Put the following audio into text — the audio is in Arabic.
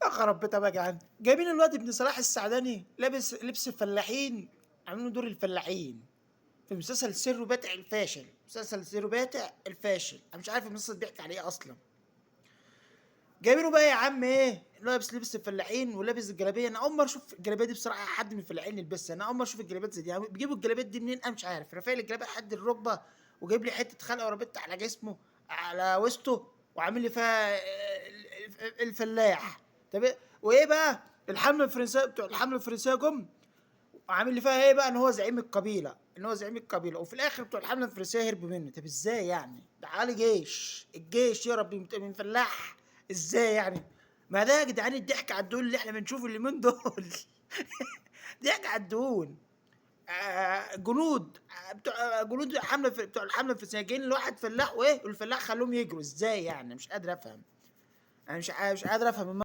يا خرب بيتها بقى يا جدعان، جايبين الواد ابن صلاح السعداني لابس لبس الفلاحين، عاملين دور الفلاحين في مسلسل سر باتع الفاشل. مسلسل سر باتع الفاشل، انا مش عارف المسلسل بيحكي على ايه اصلا. جايبينه بقى يا عم ايه، لابس لبس الفلاحين ولابس الجلابيه. انا اول مره اشوف الجلابيه دي بصراحه، حد من الفلاحين يلبسها. انا اول مره اشوف الجلابيات زي دي، يعني بيجيبوا الجلابيات دي منين انا مش عارف. رافع الجلابيه لحد الركبه، وجايب لي حته خلقه وربطت على جسمه، على وسطه، وعامل لي فيها الفلاح. طب وايه بقى الحمله الفرنسيه؟ بتوع الحمله الفرنسيه جم وعامل لي فيها ايه بقى، ان هو زعيم القبيله، ان هو زعيم القبيله، وفي الاخر بتوع الحمله الفرنسيه هربوا منه. طب ازاي يعني؟ ده عالي جيش، الجيش يهرب من فلاح؟ ازاي يعني؟ ما ده يا جدعان الضحك على الدول اللي احنا بنشوفه اليومين دول. ضحك على الدول. جنود، بتوع جنود الحمله بتوع الحمله الفرنسيه جايين لواحد فلاح، وايه والفلاح خلوهم يجروا ازاي يعني؟ مش قادر افهم. انا مش قادر افهم.